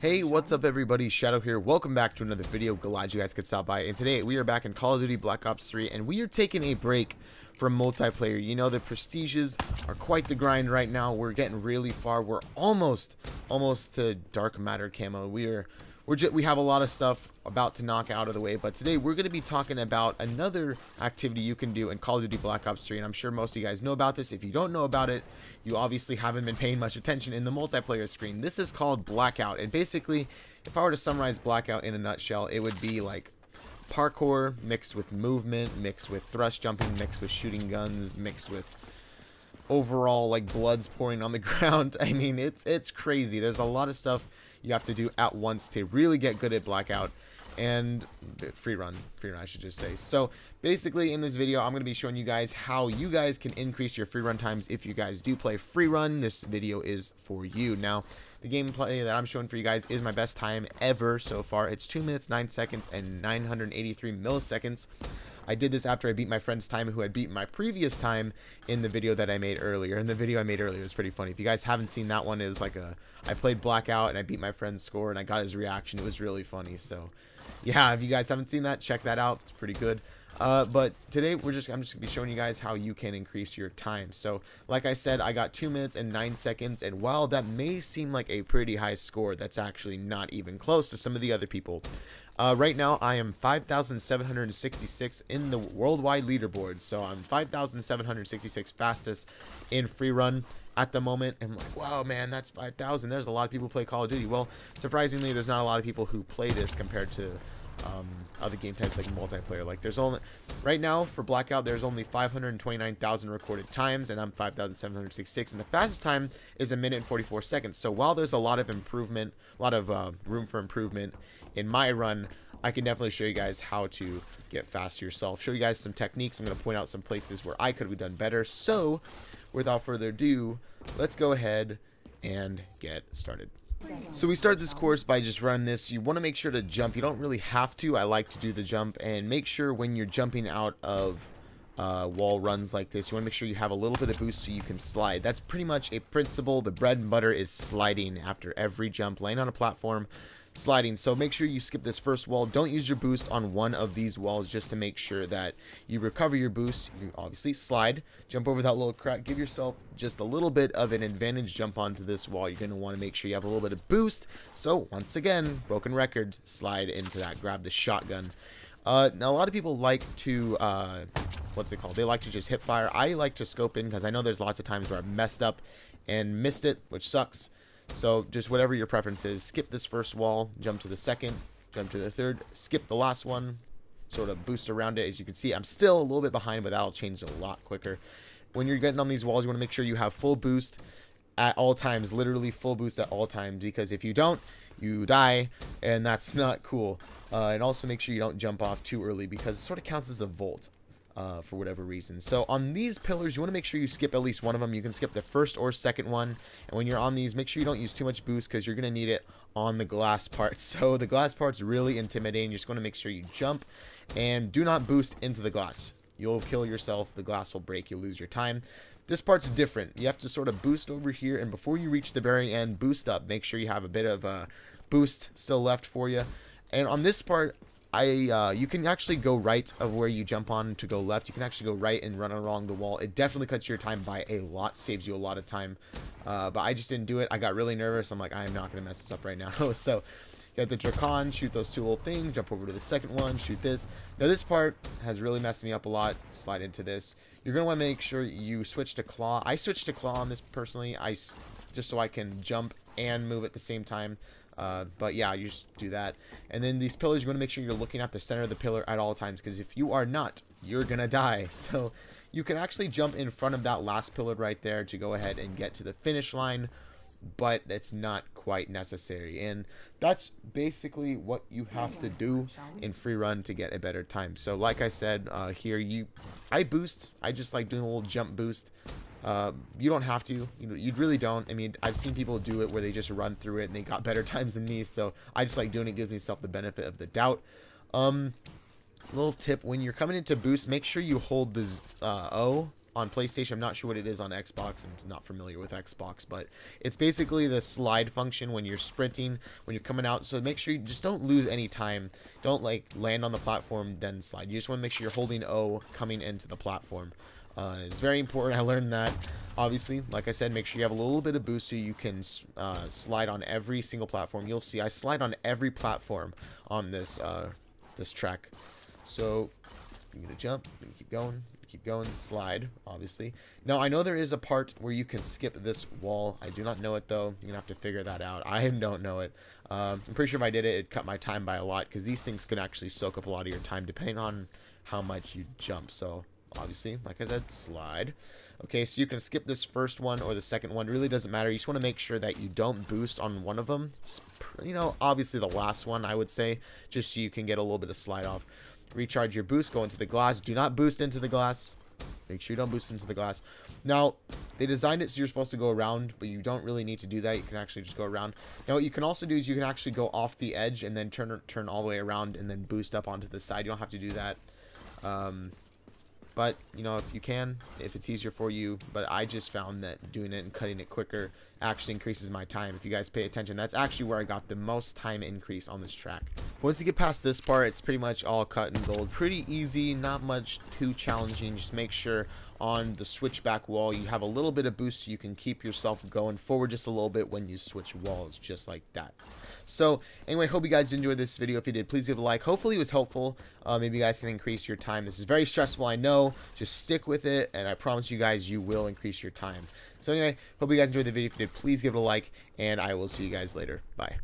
Hey, what's up everybody, Shadow here. Welcome back to another video. Glad you guys could stop by. And today we are back in Call of Duty Black Ops 3 and we are taking a break from multiplayer. You know, the prestiges are quite the grind right now. We're getting really far. We're almost to dark matter camo. We have a lot of stuff about to knock out of the way, but today we're going to be talking about another activity you can do in Call of Duty Black Ops 3, and I'm sure most of you guys know about this. If you don't know about it, you obviously haven't been paying much attention in the multiplayer screen. This is called Blackout, and basically, if I were to summarize Blackout in a nutshell, it would be like parkour mixed with movement, mixed with thrust jumping, mixed with shooting guns, mixed with overall like bloods pouring on the ground. I mean, it's crazy. There's a lot of stuff you have to do at once to really get good at Blackout and Freerun I should just say. So basically in this video I'm going to be showing you guys how you guys can increase your free run times if you guys do play Freerun. This video is for you. Now the gameplay that I'm showing for you guys is my best time ever so far. It's 2 minutes 9 seconds and 983 milliseconds. I did this after I beat my friend's time who had beaten my previous time in the video that I made earlier. And the video I made earlier was pretty funny. If you guys haven't seen that one, it was like I played Blackout and I beat my friend's score and I got his reaction. It was really funny. So yeah, if you guys haven't seen that, check that out. It's pretty good. But today I'm just gonna be showing you guys how you can increase your time. So like I said, I got 2 minutes and 9 seconds, and while that may seem like a pretty high score, that's actually not even close to some of the other people. Right now I am 5,766 in the worldwide leaderboard, so I'm 5,766 fastest in Freerun at the moment. And I'm like, wow man, that's 5,000. There's a lot of people who play Call of Duty. Well, surprisingly there's not a lot of people who play this compared to other game types like multiplayer. Like there's only right now for Blackout there's only 529,000 recorded times, and I'm 5,766, and the fastest time is 1 minute and 44 seconds. So while there's a lot of improvement, a lot of room for improvement in my run, I can definitely show you guys how to get faster yourself, show you guys some techniques. I'm going to point out some places where I could have done better. So without further ado, let's go ahead and get started. So we start this course by just running this. You want to make sure to jump. You don't really have to. I like to do the jump, and make sure when you're jumping out of wall runs like this, you want to make sure you have a little bit of boost so you can slide. That's pretty much a principle. The bread and butter is sliding after every jump, laying on a platform, sliding. So make sure you skip this first wall. Don't use your boost on one of these walls, just to make sure that you recover your boost. You obviously slide, jump over that little crack, give yourself just a little bit of an advantage, jump onto this wall. You're going to want to make sure you have a little bit of boost. So once again, broken record, slide into that, grab the shotgun. Now a lot of people like to what's it called, they like to just hip fire. I like to scope in because I know there's lots of times where I've messed up and missed it, which sucks. So just whatever your preference is, skip this first wall, jump to the second, jump to the third, skip the last one, sort of boost around it. As you can see, I'm still a little bit behind, but that'll change a lot quicker. When you're getting on these walls, you want to make sure you have full boost at all times, literally full boost at all times, because if you don't, you die, and that's not cool. And also make sure you don't jump off too early, because it sort of counts as a volt. For whatever reason. So on these pillars, you want to make sure you skip at least one of them. You can skip the first or second one, and when you're on these, make sure you don't use too much boost, because you're going to need it on the glass part. So the glass part's really intimidating. You're just going to make sure you jump and do not boost into the glass. You'll kill yourself, the glass will break, you'll lose your time. This part's different. You have to sort of boost over here, and before you reach the very end, boost up. Make sure you have a bit of a boost still left for you. And on this part, you can actually go right of where you jump on to go left. You can actually go right and run along the wall. It definitely cuts your time by a lot, saves you a lot of time. But I just didn't do it. I got really nervous. I'm like, I'm not going to mess this up right now. So get the Dracon, shoot those two little things, jump over to the second one, shoot this. Now this part has really messed me up a lot. Slide into this. You're going to want to make sure you switch to claw. I switched to claw on this personally, just so I can jump and move at the same time. But yeah, you just do that. And then these pillars, you want to make sure you're looking at the center of the pillar at all times, because if you are not, you're gonna die. So you can actually jump in front of that last pillar right there to go ahead and get to the finish line, but it's not quite necessary. And that's basically what you have to do in Freerun to get a better time. So like I said, here I boost. I just like doing a little jump boost. You don't have to, you really don't. I mean, I've seen people do it where they just run through it and they got better times than me, so I just like doing it. Gives myself the benefit of the doubt. Little tip, when you're coming into boost, make sure you hold the O on PlayStation. I'm not sure what it is on Xbox. I'm not familiar with Xbox, but it's basically the slide function when you're sprinting, when you're coming out. So make sure you just don't lose any time. Don't like land on the platform then slide. You just want to make sure you're holding O coming into the platform. It's very important. I learned that. Obviously, like I said, make sure you have a little bit of boost so you can slide on every single platform. You'll see I slide on every platform on this this track. So you're gonna jump, you're gonna keep going, slide, obviously. Now I know there is a part where you can skip this wall. I do not know it though. You're gonna have to figure that out. I don't know it. I'm pretty sure if I did it, it'd cut my time by a lot, because these things can actually soak up a lot of your time depending on how much you jump. So obviously, like I said, slide. Okay, so you can skip this first one or the second one. It really doesn't matter. You just want to make sure that you don't boost on one of them. You know, obviously the last one, I would say, just so you can get a little bit of slide off. Recharge your boost, go into the glass. Do not boost into the glass. Make sure you don't boost into the glass. Now, they designed it so you're supposed to go around, but you don't really need to do that. You can actually just go around. Now, what you can also do is you can actually go off the edge and then turn all the way around and then boost up onto the side. You don't have to do that. But, you know, if you can, if it's easier for you. But I just found that doing it and cutting it quicker actually increases my time. If you guys pay attention, that's actually where I got the most time increase on this track. Once you get past this part, it's pretty much all cut and gold. Pretty easy, not much too challenging. Just make sure on the switchback wall you have a little bit of boost so you can keep yourself going forward just a little bit when you switch walls, just like that. So anyway, hope you guys enjoyed this video. If you did, please give it a like. Hopefully it was helpful. Maybe you guys can increase your time. This is very stressful, I know. Just stick with it, and I promise you guys you will increase your time. So anyway, hope you guys enjoyed the video. If you did, please give it a like, and I will see you guys later. Bye.